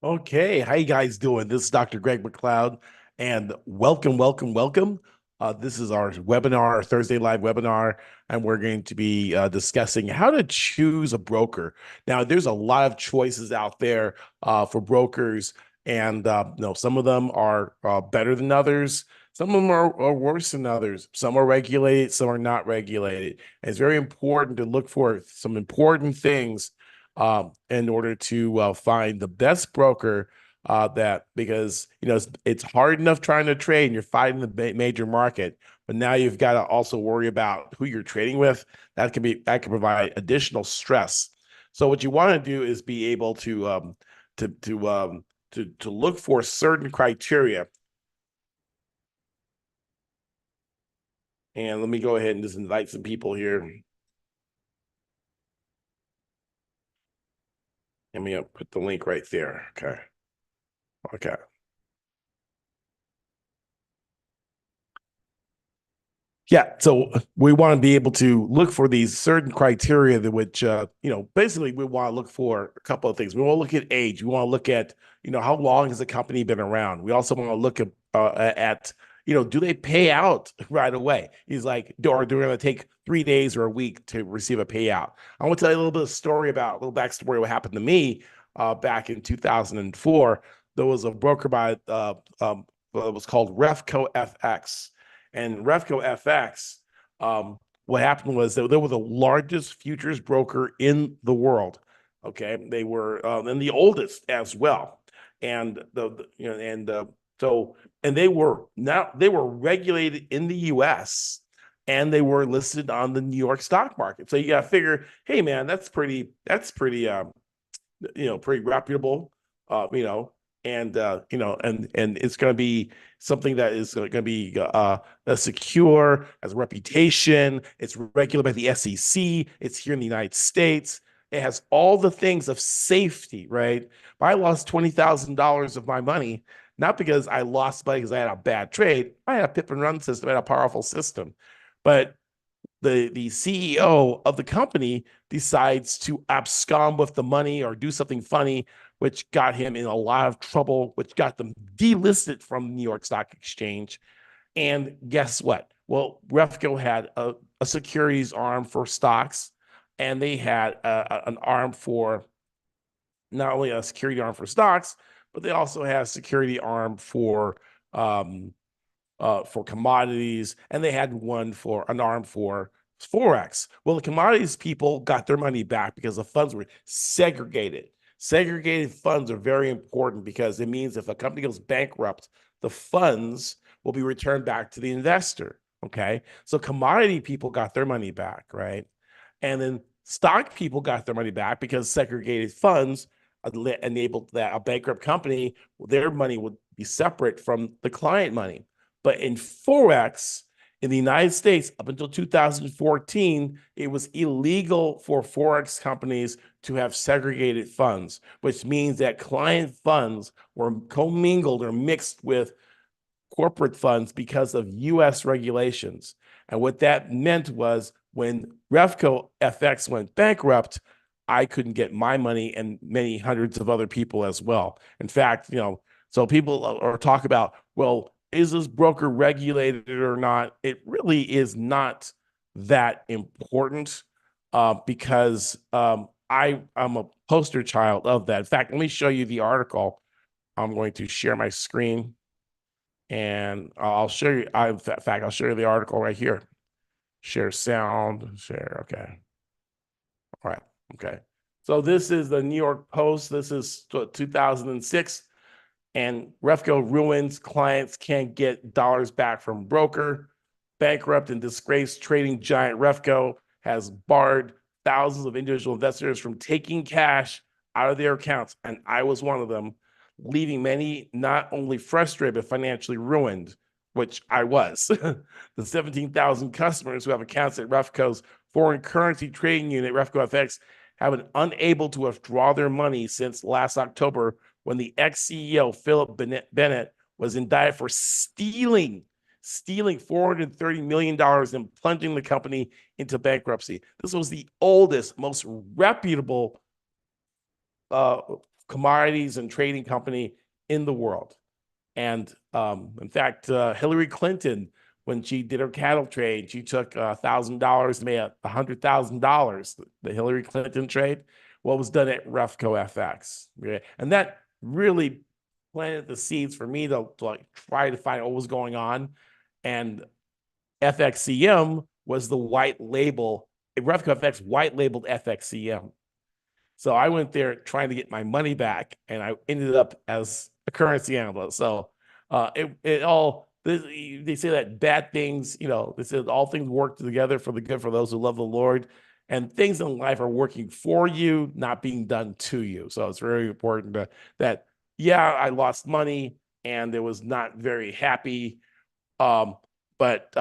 Okay, how you guys doing? This is Dr. Greg McLeod, and welcome. This is our webinar, our Thursday live webinar, and we're going to be discussing how to choose a broker. Now, there's a lot of choices out there for brokers, and some of them are better than others. Some of them are worse than others. Some are regulated, some are not regulated. And it's very important to look for some important things in order to find the best broker that because it's hard enough trying to trade and you're fighting the major market, but now you've got to also worry about who you're trading with. That can provide additional stress. So what you want to do is be able to to um, to look for certain criteria. And let me go ahead and just invite some people here. Let me put the link right there. Okay. Okay. Yeah, so we want to be able to look for these certain criteria that which basically we want to look for a couple of things. We want to look at age. We want to look at how long has the company been around. We also want to look at do they pay out right away? He's like, or they're going to take 3 days or a week to receive a payout. I want to tell you a little bit of story about a little backstory of what happened to me back in 2004. There was a broker by it was called Refco FX and Refco FX, what happened was that they were the largest futures broker in the world. Okay, they were and the oldest as well, and so and they were regulated in the U.S. and they were listed on the New York stock market. So you got to figure, hey man, pretty reputable, and it's going to be something that is going to be secure, has a reputation. It's regulated by the SEC. It's here in the United States. It has all the things of safety, right? If I lost $20,000 of my money, not because I lost money because I had a bad trade. I had a pip and run system, I had a powerful system, but the CEO of the company decides to abscond with the money or do something funny, which got him in a lot of trouble, which got them delisted from the New York Stock Exchange. And guess what? Well, Refco had a securities arm for stocks, and they had an arm for not only a security arm for stocks, but they also had a security arm for commodities, and they had an arm for Forex. Well, the commodities people got their money back because the funds were segregated. Segregated funds are very important because it means if a company goes bankrupt, the funds will be returned back to the investor. Okay. So commodity people got their money back, right? And then stock people got their money back because segregated funds enabled that a bankrupt company, their money would be separate from the client money. But in Forex, in the United States, up until 2014, it was illegal for Forex companies to have segregated funds, which means that client funds were commingled or mixed with corporate funds because of US regulations. And what that meant was when Refco FX went bankrupt, I couldn't get my money and many hundreds of other people as well. In fact, so people are talk about, well, is this broker regulated or not? It really is not that important because I'm a poster child of that. In fact, let me show you the article. I'm going to share my screen and I'll show you. In fact, I'll show you the article right here. Share sound, share. Okay. All right. Okay. So this is the New York Post. This is 2006. And Refco ruins, clients can't get dollars back from broker. Bankrupt and disgraced trading giant Refco has barred thousands of individual investors from taking cash out of their accounts. And I was one of them, leaving many not only frustrated, but financially ruined, which I was. The 17,000 customers who have accounts at Refco's foreign currency trading unit, Refco FX, have been unable to withdraw their money since last October when the ex-CEO, Philip Bennett, was indicted for stealing $430 million and plunging the company into bankruptcy. This was the oldest, most reputable commodities and trading company in the world. And in fact, Hillary Clinton, when she did her cattle trade, she took $1,000 to make $100,000. The Hillary Clinton trade, what was done at Refco FX, okay? And that really planted the seeds for me to like try to find out what was going on. And FXCM was the white label. Refco FX white labeled FXCM. So I went there trying to get my money back, and I ended up as a currency analyst. So they say that bad things, they say all things work together for the good for those who love the Lord, and things in life are working for you, not being done to you. So it's very important that yeah, I lost money and it was not very happy. But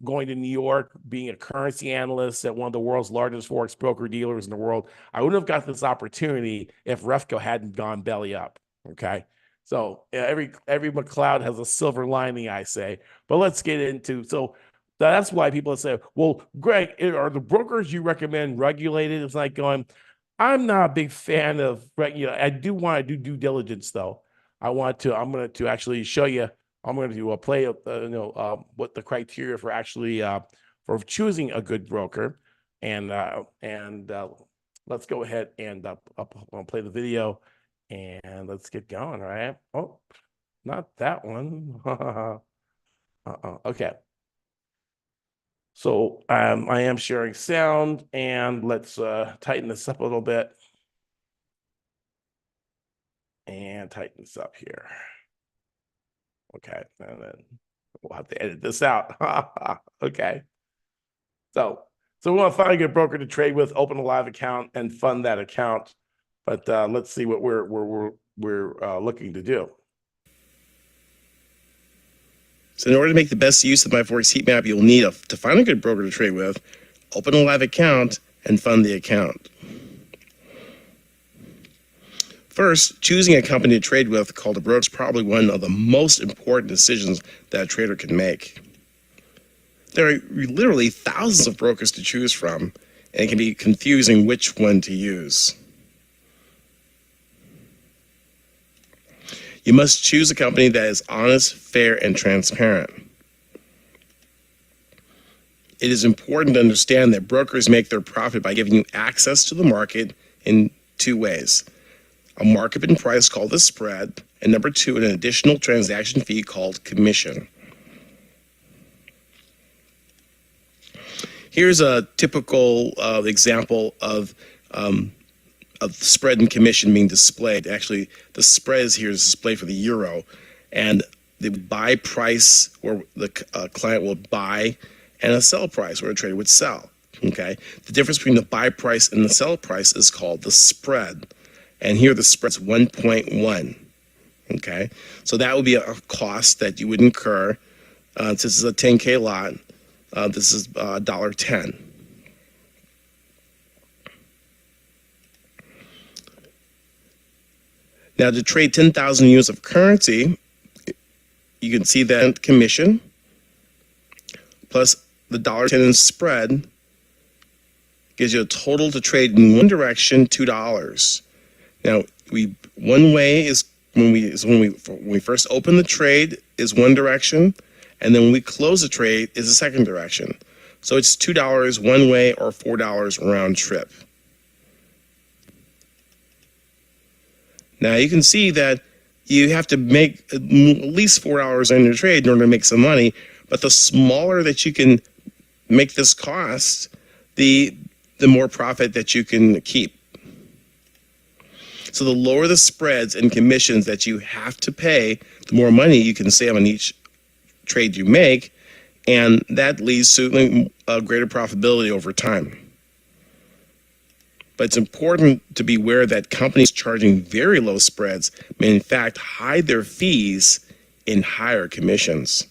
going to New York, being a currency analyst at one of the world's largest Forex broker dealers in the world, I wouldn't have got this opportunity if Refco hadn't gone belly up. Okay. So every McCloud has a silver lining, I say. But let's get into, so that's why people say, well, Greg, are the brokers you recommend regulated? It's like going, I'm not a big fan of, I do want to do due diligence though. I'm going to actually show you, I'm going to play, what the criteria for actually, for choosing a good broker. And let's go ahead and I'll play the video and let's get going, right? Oh, not that one. Okay. So I am sharing sound, and let's tighten this up a little bit and tighten this up here. Okay, and then we'll have to edit this out. Okay. So we want to find a good broker to trade with, open a live account, and fund that account. But let's see what we're looking to do. So in order to make the best use of my Forex heat map, you'll need to find a good broker to trade with, open a live account, and fund the account. First, choosing a company to trade with called a broker is probably one of the most important decisions that a trader can make. There are literally thousands of brokers to choose from, and it can be confusing which one to use. You must choose a company that is honest, fair, and transparent. It is important to understand that brokers make their profit by giving you access to the market in two ways: a market and price called the spread, and number two, an additional transaction fee called commission. Here's a typical example of spread and commission being displayed. Actually, the spread is here is displayed for the euro, and the buy price where the client will buy, and a sell price where a trader would sell. Okay, the difference between the buy price and the sell price is called the spread, and here the spread's 1.1. Okay, so that would be a cost that you would incur. This is a 10K lot. This is $1.10. Now, to trade 10,000 units of currency, you can see that commission plus the $1.10 in spread gives you a total to trade in one direction, $2. Now, one way is when we first open the trade is one direction, and then when we close the trade is the second direction. So it's $2 one way or $4 round trip. Now you can see that you have to make at least $4 on your trade in order to make some money, but the smaller that you can make this cost, the more profit that you can keep. So the lower the spreads and commissions that you have to pay, the more money you can save on each trade you make, and that leads to a greater profitability over time. But it's important to be aware that companies charging very low spreads may in fact hide their fees in higher commissions.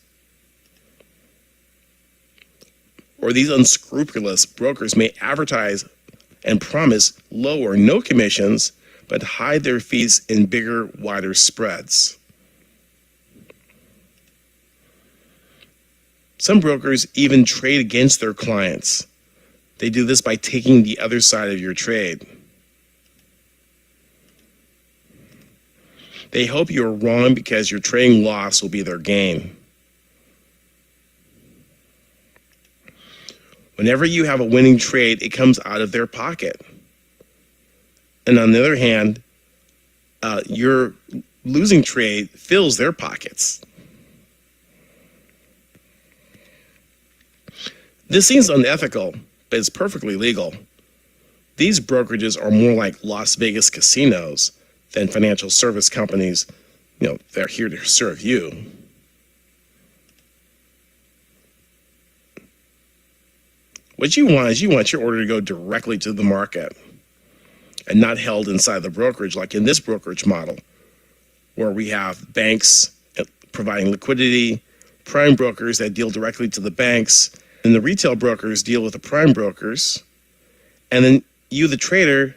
Or these unscrupulous brokers may advertise and promise low or no commissions, but hide their fees in bigger, wider spreads. Some brokers even trade against their clients. They do this by taking the other side of your trade. They hope you're wrong because your trading loss will be their gain. Whenever you have a winning trade, it comes out of their pocket. And on the other hand, your losing trade fills their pockets. This seems unethical, but it's perfectly legal. These brokerages are more like Las Vegas casinos than financial service companies. They're here to serve you. What you want is you want your order to go directly to the market and not held inside the brokerage, like in this brokerage model, where we have banks providing liquidity, prime brokers that deal directly to the banks, and the retail brokers deal with the prime brokers, and then you, the trader,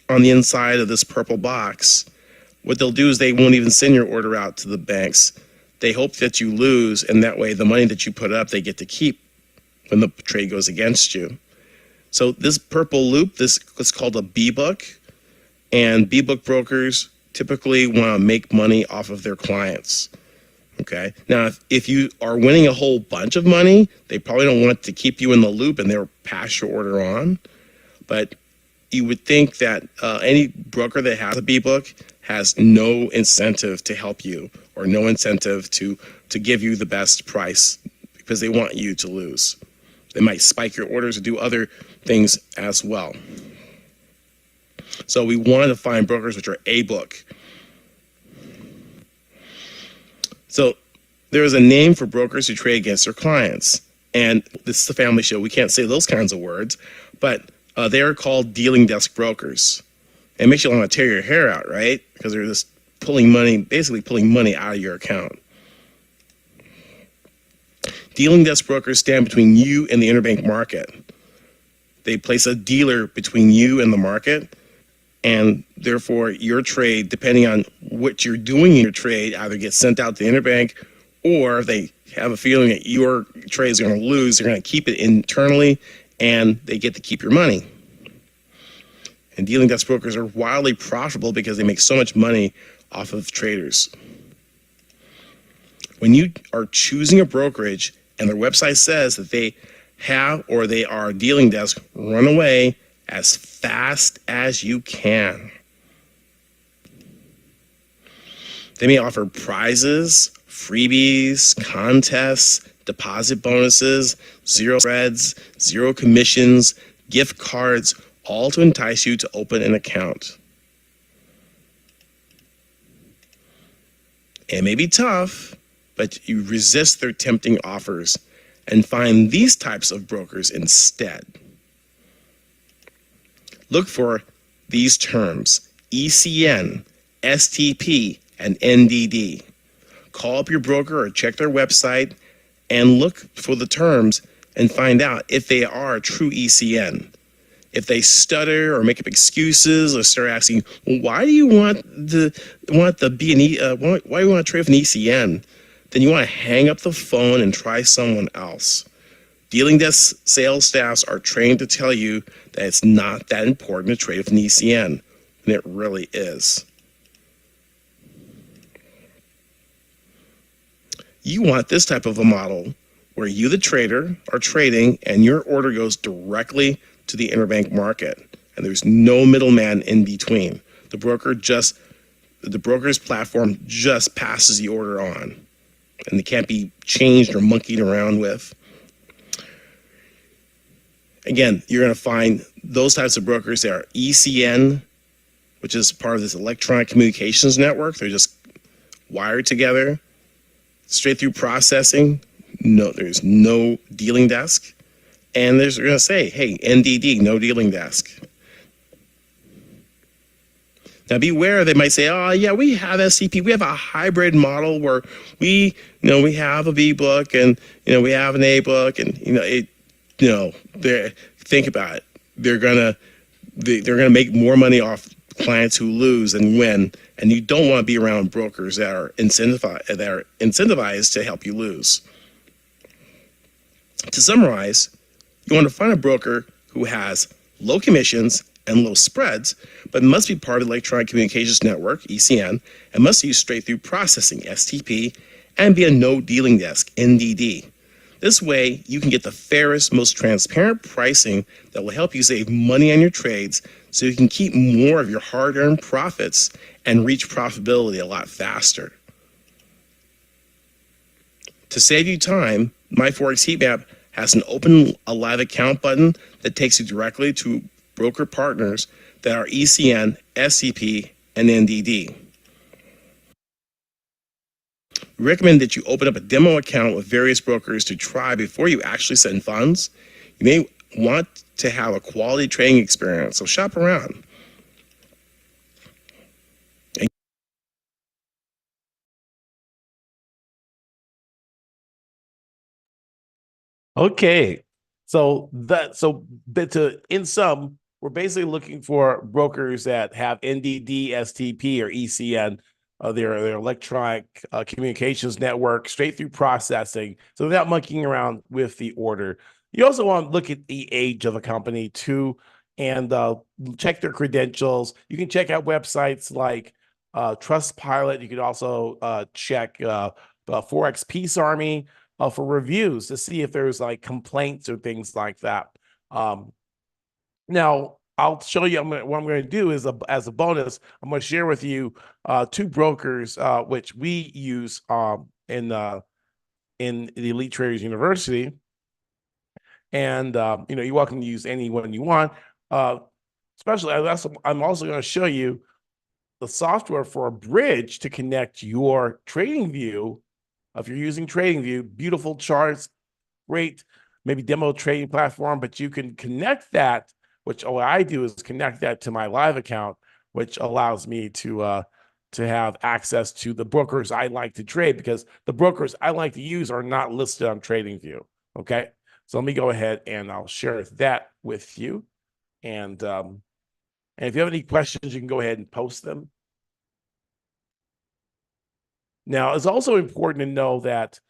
on the inside of this purple box, what they'll do is they won't even send your order out to the banks. They hope that you lose, and that way the money that you put up, they get to keep when the trade goes against you. So this purple loop, this is called a B-book, and B-book brokers typically want to make money off of their clients. Okay. Now, if you are winning a whole bunch of money, they probably don't want to keep you in the loop and they'll pass your order on. But you would think that any broker that has a B-book has no incentive to help you or no incentive to give you the best price because they want you to lose. They might spike your orders or do other things as well. So we want to find brokers which are A-book. So there is a name for brokers who trade against their clients. And this is a family show. We can't say those kinds of words, but they are called dealing desk brokers. It makes you want to tear your hair out, right? Because they're just basically pulling money out of your account. Dealing desk brokers stand between you and the interbank market. They place a dealer between you and the market, and therefore your trade, depending on what you're doing in your trade, either gets sent out to the interbank, or if they have a feeling that your trade is going to lose, they're going to keep it internally, and they get to keep your money. And dealing desk brokers are wildly profitable because they make so much money off of traders. When you are choosing a brokerage and their website says that they have or they are a dealing desk, run away as fast as you can. They may offer prizes, freebies, contests, deposit bonuses, zero spreads, zero commissions, gift cards, all to entice you to open an account. It may be tough, but you resist their tempting offers and find these types of brokers instead. Look for these terms: ECN, STP, and NDD. Call up your broker or check their website and look for the terms and find out if they are a true ECN. If they stutter or make up excuses or start asking, well, why do you want the B&E? Why do you want to trade with an ECN? Then you want to hang up the phone and try someone else. Dealing desk sales staffs are trained to tell you that it's not that important to trade with an ECN, and it really is. You want this type of a model where you, the trader, are trading and your order goes directly to the interbank market, and there's no middleman in between. The broker's platform just passes the order on, and they can't be changed or monkeyed around with. Again, you're going to find those types of brokers that are ECN, which is part of this electronic communications network. They're just wired together, straight through processing. No, there's no dealing desk. And they're going to say, hey, NDD, no dealing desk. Now beware, they might say, oh yeah, we have SCP. We have a hybrid model where we have a B book and we have an A book, and think about it. They're gonna make more money off clients who lose than win, and you don't want to be around brokers that are incentivized to help you lose. To summarize, you want to find a broker who has low commissions and low spreads, but must be part of the Electronic Communications Network, ECN, and must use straight-through processing, STP, and be a no dealing desk, NDD. This way, you can get the fairest, most transparent pricing that will help you save money on your trades so you can keep more of your hard-earned profits and reach profitability a lot faster. To save you time, My Forex Heatmap has an open a live account button that takes you directly to broker partners that are ECN, SCP, and NDD. We recommend that you open up a demo account with various brokers to try before you actually send funds. You may want to have a quality trading experience, so shop around. Okay. In sum, we're basically looking for brokers that have NDD, STP, or ECN, their electronic communications network, straight through processing. So without monkeying around with the order. You also want to look at the age of a company too, and check their credentials. You can check out websites like Trustpilot. You can also check Forex Peace Army for reviews to see if there's like complaints or things like that. Now, I'll show you what I'm going to do is as a bonus, I'm going to share with you two brokers which we use in the Elite Traders University. And you're welcome to use any one you want. Especially, I'm also going to show you the software for a bridge to connect your TradingView. If you're using TradingView, beautiful charts, great, maybe demo trading platform, but you can connect that, which what I do is connect that to my live account, which allows me to have access to the brokers I like to trade, because the brokers I like to use are not listed on TradingView. Okay, so let me go ahead and I'll share that with you. And if you have any questions, you can go ahead and post them. Now, it's also important to know that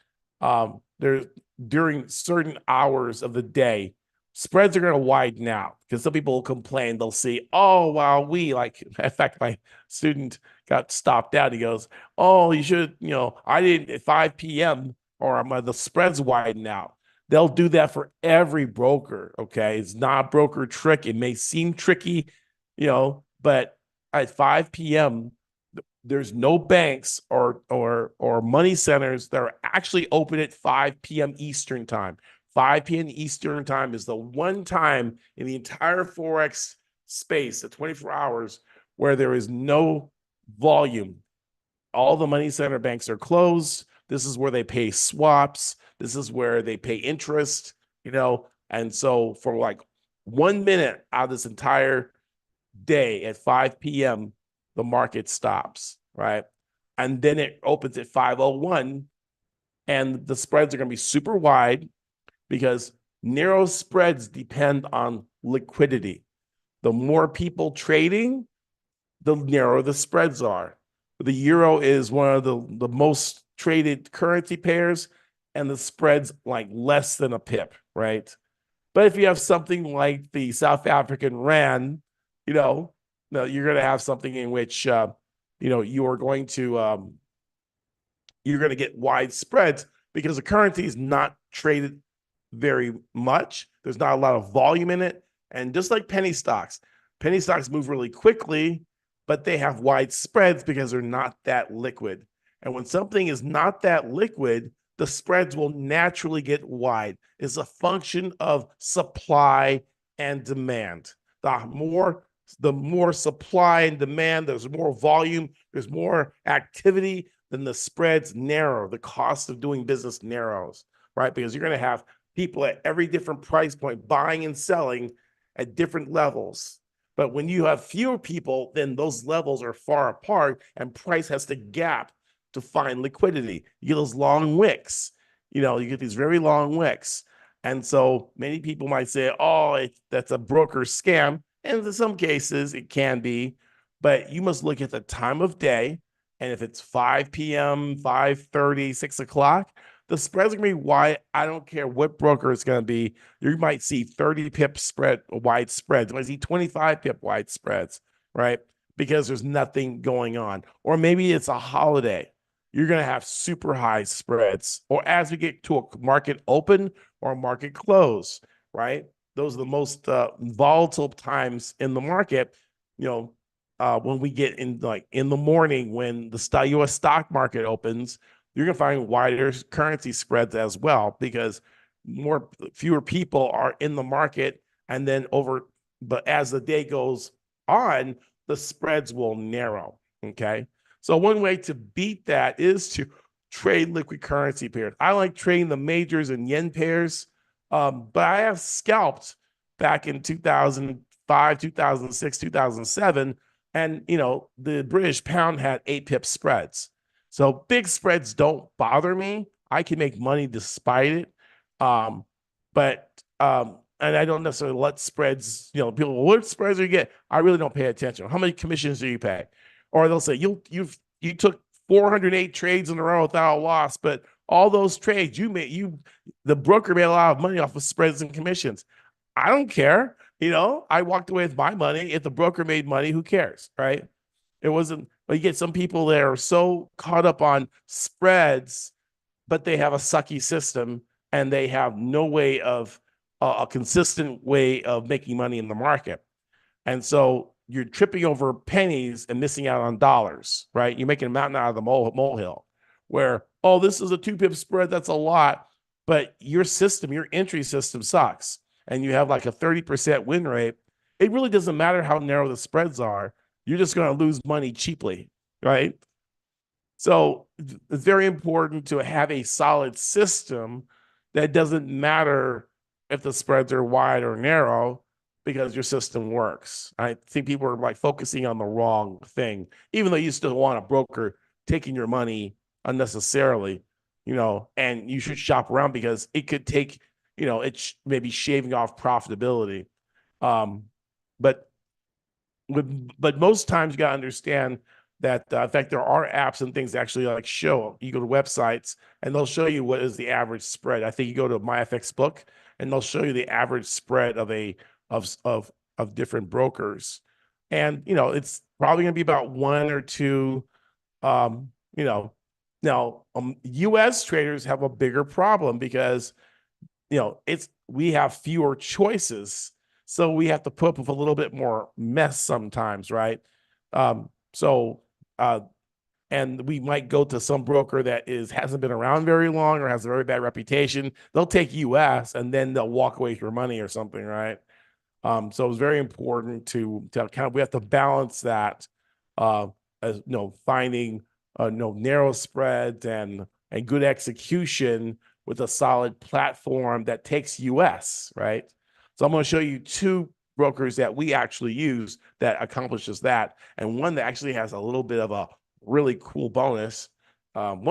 during certain hours of the day, spreads are going to widen out, because some people will complain. They'll see, oh, wow, in fact, my student got stopped out. He goes, oh, you should, I didn't at 5 p.m. or the spreads widen out. They'll do that for every broker. Okay. It's not a broker trick. It may seem tricky, but at 5 p.m., there's no banks or money centers that are actually open at 5 p.m. Eastern time. 5 p.m. Eastern time is the one time in the entire Forex space, the 24 hours, where there is no volume. All the money center banks are closed. This is where they pay swaps. This is where they pay interest, and so for like 1 minute out of this entire day at 5 p.m., the market stops, right? And then it opens at 5:01, and the spreads are going to be super wide, because narrow spreads depend on liquidity. The more people trading, the narrower the spreads are. The euro is one of the most traded currency pairs, and the spread's like less than a pip, right? But if you have something like the South African rand, no, you're going to have something in which you're going to get wide spreads, because the currency is not traded very much. There's not a lot of volume in it, and just like penny stocks move really quickly, but they have wide spreads because they're not that liquid. And when something is not that liquid, the spreads will naturally get wide. It's a function of supply and demand. The more supply and demand, there's more volume, there's more activity, then the spreads narrow. The cost of doing business narrows, right? Because you're going to have people at every different price point buying and selling at different levels. But when you have fewer people, then those levels are far apart, and price has to gap to find liquidity. You get those long wicks, you get these very long wicks. And so many people might say, oh, that's a broker scam. And in some cases, it can be, but you must look at the time of day. And if it's 5 p.m., 5:30, 6 o'clock, The spreads are going to be wide. I don't care what broker it's going to be. You might see 30 pip spread wide spreads. You might see 25 pip wide spreads, right? Because there's nothing going on. Or maybe it's a holiday. You're going to have super high spreads. Or as we get to a market open or a market close, right? Those are the most volatile times in the market. When we get in in the morning when the U.S. stock market opens, you're going to find wider currency spreads as well because fewer people are in the market, and then but as the day goes on, the spreads will narrow. Okay, so one way to beat that is to trade liquid currency pairs. I like trading the majors and yen pairs, but I have scalped back in 2005, 2006, 2007. And, the British pound had 8 pip spreads. So big spreads don't bother me. I can make money despite it. And I don't necessarily let spreads, people, what spreads do you get? I really don't pay attention. How many commissions do you pay? Or they'll say, you took 408 trades in a row without a loss, but all those trades the broker made a lot of money off of spreads and commissions. I don't care. I walked away with my money. If the broker made money, who cares, right? It wasn't, but you get some people that are so caught up on spreads, but they have a sucky system and they have no way of a consistent way of making money in the market. And so you're tripping over pennies and missing out on dollars, right? You're making a mountain out of the molehill where, oh, this is a 2 pip spread. That's a lot. But your entry system sucks. And you have like a 30% win rate. It really doesn't matter how narrow the spreads are. You're just going to lose money cheaply, right? So it's very important to have a solid system that doesn't matter if the spreads are wide or narrow because your system works. I think people are like focusing on the wrong thing, even though you still want a broker taking your money unnecessarily, and you should shop around because it could take, it's maybe shaving off profitability. But most times you got to understand that, in fact, there are apps and things that actually show. You go to websites and they'll show you what is the average spread. I think you go to MyFX Book and they'll show you the average spread of different brokers, and it's probably going to be about one or two. Now, U.S. traders have a bigger problem because we have fewer choices. So we have to put up with a little bit more mess sometimes, right? And we might go to some broker that hasn't been around very long or has a very bad reputation. They'll take US and then they'll walk away with your money or something, right? So it's very important to we have to balance that, as finding narrow spreads and good execution with a solid platform that takes US, right? So I'm going to show you 2 brokers that we actually use that accomplishes that, and one that actually has a little bit of a really cool bonus. Both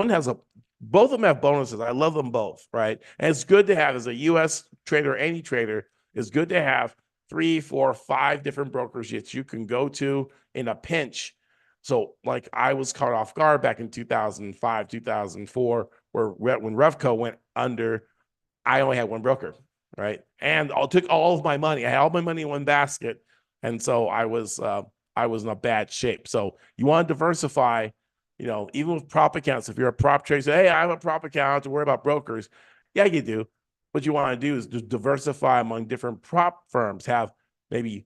of them have bonuses. I love them both, right? And it's good to have, as a US trader, any trader, it's good to have 3, 4, 5 different brokers that you can go to in a pinch. So like I was caught off guard back in 2005, 2004, where when Revco went under, I only had one broker, right? And I took all of my money. I had all my money in one basket. And so I was in a bad shape. So you want to diversify, even with prop accounts. If you're a prop trader, say, hey, I have a prop account, to worry about brokers. Yeah, you do. What you want to do is just diversify among different prop firms, have maybe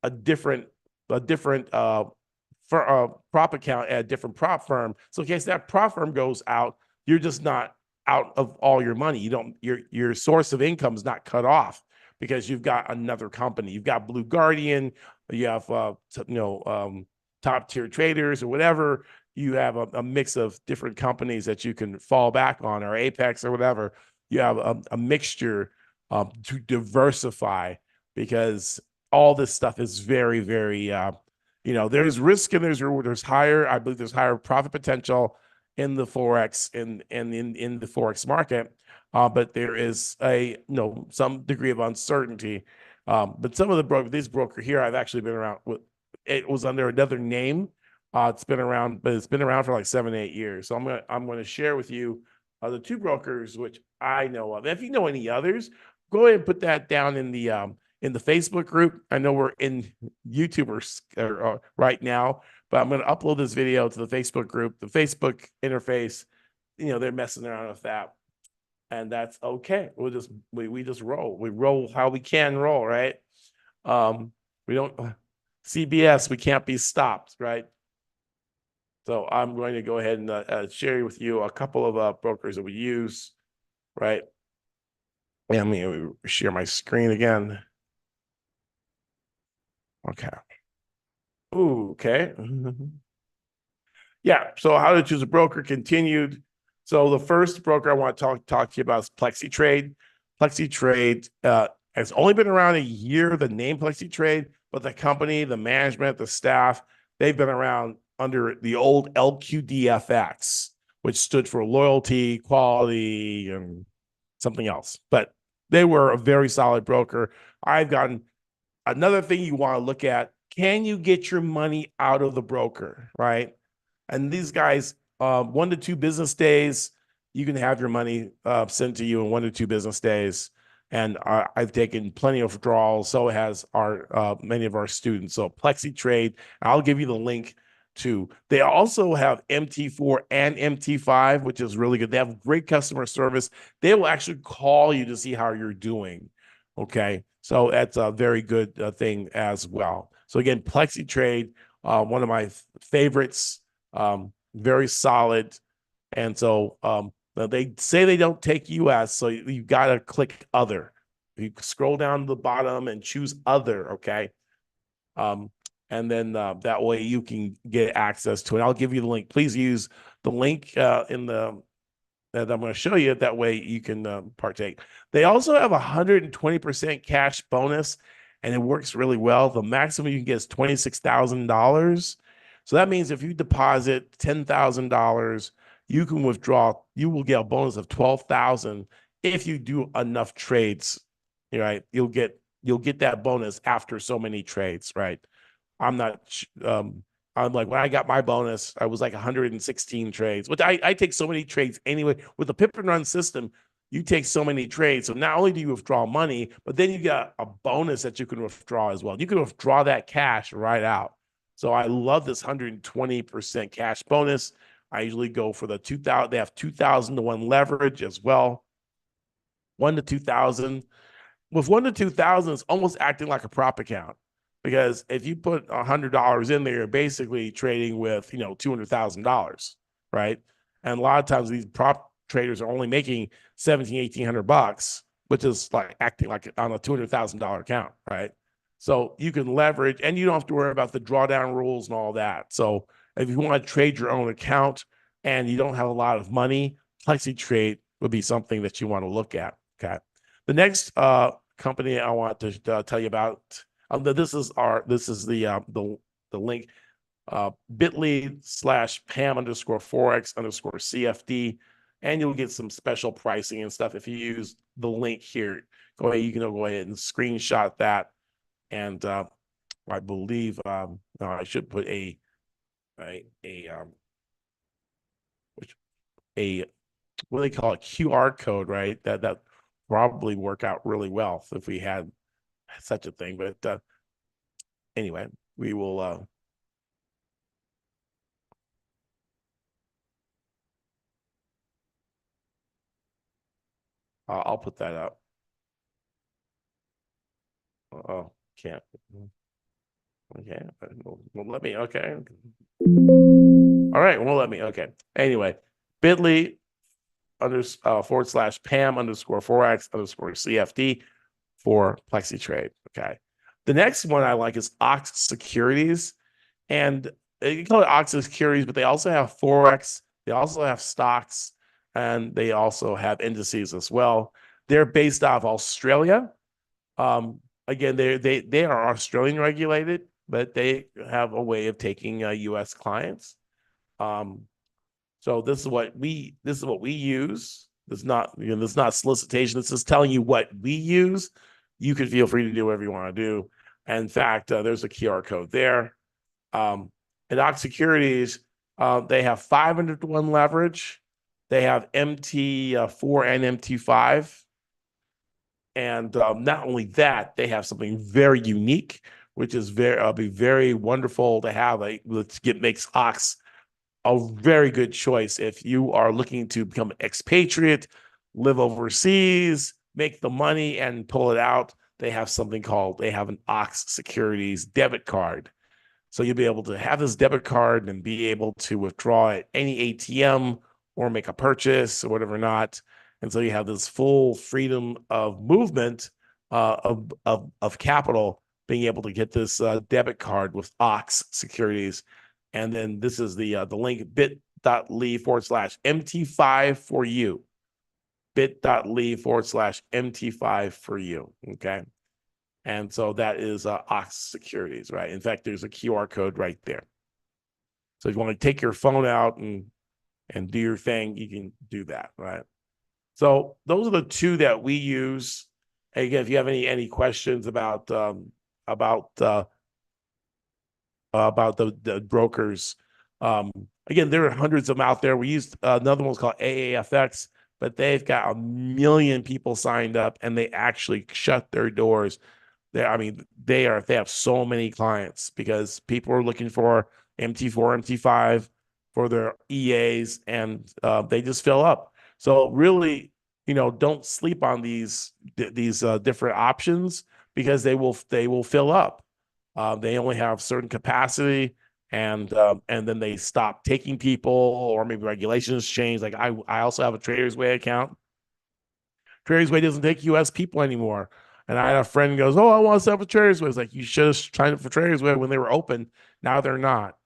a different prop account at a different prop firm. So in case that prop firm goes out, you're just not out of all your money. Your source of income is not cut off because you've got another company. You've got Blue Guardian, you have top tier traders or whatever. You have a mix of different companies that you can fall back on, or Apex or whatever. You have a mixture to diversify, because all this stuff is very, very there's risk and there's higher, I believe there's higher profit potential in the Forex in the Forex market, but there is some degree of uncertainty. But some of this broker here, I've actually been around with. It was under another name. It's been around, but it's been around for like 7, 8 years. So I'm gonna share with you are the two brokers which I know of. If you know any others, go ahead and put that down in the Facebook group. I know we're in YouTubers right now, but I'm going to upload this video to the Facebook group. The Facebook interface, they're messing around with that, and that's okay. We just roll. We roll how we can roll, right? We don't CBS. We can't be stopped, right? So I'm going to go ahead and share with you a couple of brokers that we use, right? Let me share my screen again. Okay. Ooh, okay. Yeah. So how to choose a broker continued. So the first broker I want to talk to you about is PlexiTrade. PlexiTrade has only been around a year, the name PlexiTrade, but the company, the management, the staff, they've been around under the old LQDFX, which stood for loyalty, quality, and something else. But they were a very solid broker. I've gotten another thing you want to look at. Can you get your money out of the broker, right? And these guys, 1 to 2 business days, you can have your money sent to you in 1 to 2 business days. And I've taken plenty of withdrawals. So has our many of our students. So PlexiTrade, I'll give you the link to. They also have MT4 and MT5, which is really good. They have great customer service. They will actually call you to see how you're doing. Okay, so that's a very good thing as well. So again, PlexiTrade, one of my favorites. Very solid. And so they say they don't take US, so you got to click other. You scroll down to the bottom and choose other, okay? And then that way you can get access to it. I'll give you the link. Please use the link in the that I'm going to show you. That way you can partake. They also have 120% cash bonus, and it works really well. The maximum you can get is $26,000. So that means if you deposit $10,000, you can withdraw. You will get a bonus of $12,000 if you do enough trades. Right? You'll get that bonus after so many trades. Right? I'm not. I'm like, when I got my bonus, I was like 116 trades, which I take so many trades anyway. With the pip and run system, you take so many trades. So not only do you withdraw money, but then you got a bonus that you can withdraw as well. You can withdraw that cash right out. So I love this 120% cash bonus. I usually go for the 2,000. They have 2,000 to 1 leverage as well. 1 to 2,000. With 1 to 2,000, it's almost acting like a prop account. Because if you put $100 in there, you're basically trading with, $200,000, right? And a lot of times these prop traders are only making $1,700-1,800, which is like acting like on a $200,000 account, right? So you can leverage, and you don't have to worry about the drawdown rules and all that. So if you want to trade your own account and you don't have a lot of money, PlexiTrade would be something that you want to look at. Okay. The next company I want to tell you about. This is the link, bit.ly/Pam_Forex_CFD, and you'll get some special pricing and stuff if you use the link here. You can go ahead and screenshot that. And I believe I should put a what do they call it, QR code, right? That probably work out really well if we had such a thing. But anyway, we will I'll put that up. Oh, can't. Okay, well, let me. Okay, all right, well, let me. Okay, anyway, bit.ly /Pam_Forex_CFD for PlexiTrade. Okay, the next one I like is Ox Securities, and you call it Ox Securities, but they also have Forex, they also have stocks, and they also have indices as well. They're based out of Australia. Again, they are Australian regulated, but they have a way of taking U.S. clients. So this is what we use. This is not solicitation. This is telling you what we use. You can feel free to do whatever you want to do. And in fact, there's a QR code there. At Ox Securities, they have 500 to 1 leverage. They have MT4 and MT5. And not only that, they have something very unique, which is be very wonderful to have. Makes Ox a very good choice if you are looking to become an expatriate, live overseas, make the money, and pull it out. They have an Ox Securities debit card. So you'll be able to have this debit card and be able to withdraw at any ATM or make a purchase or whatever not. And so you have this full freedom of movement of capital, being able to get this debit card with Ox Securities. And then this is the link bit.ly/MT5 for you. bit.ly/MT5 for you. Okay. And so that is Ox Securities, right? In fact, there's a QR code right there. So if you want to take your phone out and do your thing, you can do that, right? So those are the two that we use. And again, if you have any questions about the brokers, again, there are hundreds of them out there. We used another one's called AAFX, but they've got 1 million people signed up, and they actually shut their doors. They have so many clients because people are looking for MT4, MT5 for their EAs, and they just fill up. So really, don't sleep on these different options, because they will fill up. They only have certain capacity, and then they stop taking people, or maybe regulations change. Like I also have a Traders Way account. Traders Way doesn't take U.S. people anymore. And I had a friend who goes, "Oh, I want to set up a Traders Way." It's like, you should have signed up for Traders Way when they were open. Now they're not.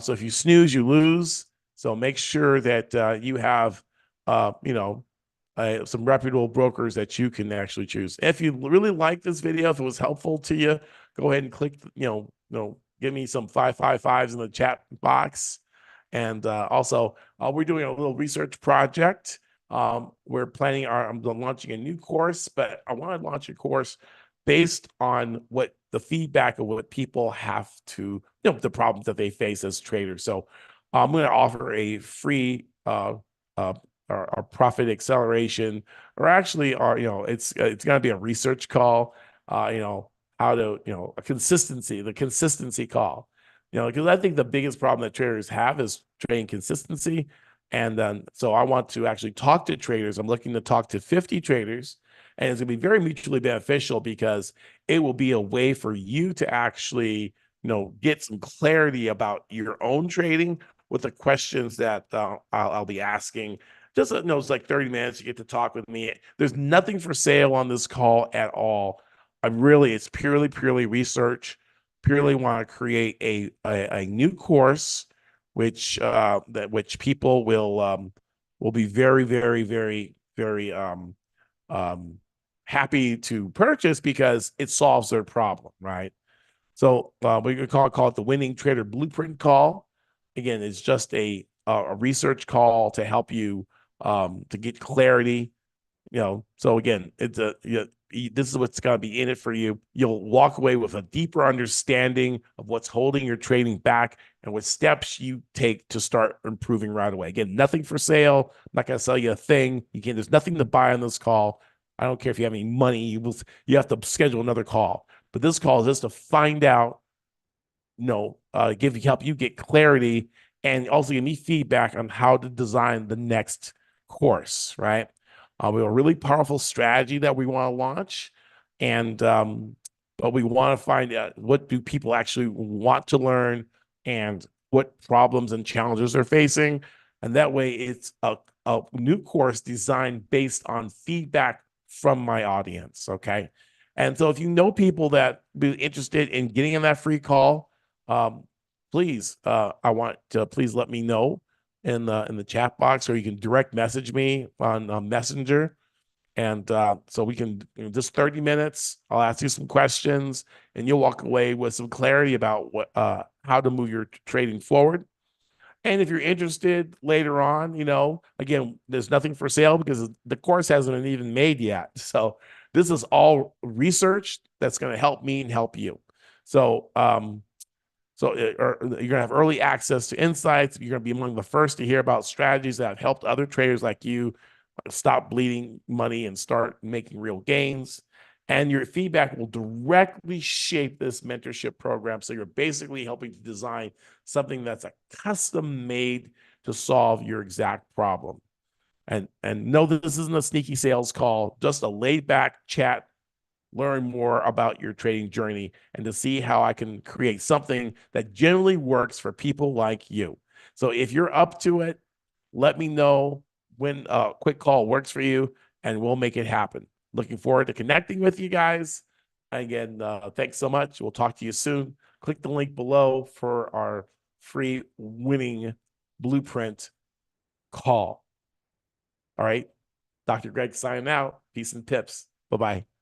So if you snooze, you lose. So make sure that you have, some reputable brokers that you can actually choose. If you really like this video, if it was helpful to you, go ahead and click, give me some 555s in the chat box. And also, we're doing a little research project. I'm launching a new course, but I want to launch a course based on what the feedback of what people have to, the problems that they face as traders. So I'm going to offer a free our profit acceleration, or actually it's going to be a research call, how to, the consistency call, because I think the biggest problem that traders have is trading consistency. And then, so I want to actually talk to traders. I'm looking to talk to 50 traders, and it's going to be very mutually beneficial, because it will be a way for you to actually, get some clarity about your own trading with the questions that I'll be asking. Just, it's like 30 minutes. You get to talk with me. There's nothing for sale on this call at all. It's purely research. Purely want to create a new course, which people will be very, very, very, very happy to purchase, because it solves their problem, right? So we could call it the Winning Trader Blueprint call. Again, it's just a research call to help you to get clarity. So again, this is what's going to be in it for you. You'll walk away with a deeper understanding of what's holding your trading back, and what steps you take to start improving right away. Again, nothing for sale. I'm not going to sell you a thing. There's nothing to buy on this call. I don't care if you have any money. You have to schedule another call. But this call is just to find out, help you get clarity, and also give me feedback on how to design the next course, right? We have a really powerful strategy that we want to launch, and but we want to find out, what do people actually want to learn, and what problems and challenges they're facing. And that way, it's a new course designed based on feedback from my audience, okay? And so if you know people that be interested in getting in that free call, please, please let me know in the chat box, or you can direct message me on Messenger. And so we can, just 30 minutes, I'll ask you some questions, and you'll walk away with some clarity about how to move your trading forward. And if you're interested later on, again, there's nothing for sale, because the course hasn't been even made yet. So this is all research that's going to help me and help you. So So you're going to have early access to insights. You're going to be among the first to hear about strategies that have helped other traders like you stop bleeding money and start making real gains. And your feedback will directly shape this mentorship program. So you're basically helping to design something that's a custom made to solve your exact problem. And know that this isn't a sneaky sales call, just a laid back chat, learn more about your trading journey, and to see how I can create something that generally works for people like you. So if you're up to it, let me know when a quick call works for you, and we'll make it happen. Looking forward to connecting with you guys. Again, thanks so much. We'll talk to you soon. Click the link below for our free winning blueprint call. All right. Dr. Greg signing out. Peace and pips. Bye-bye.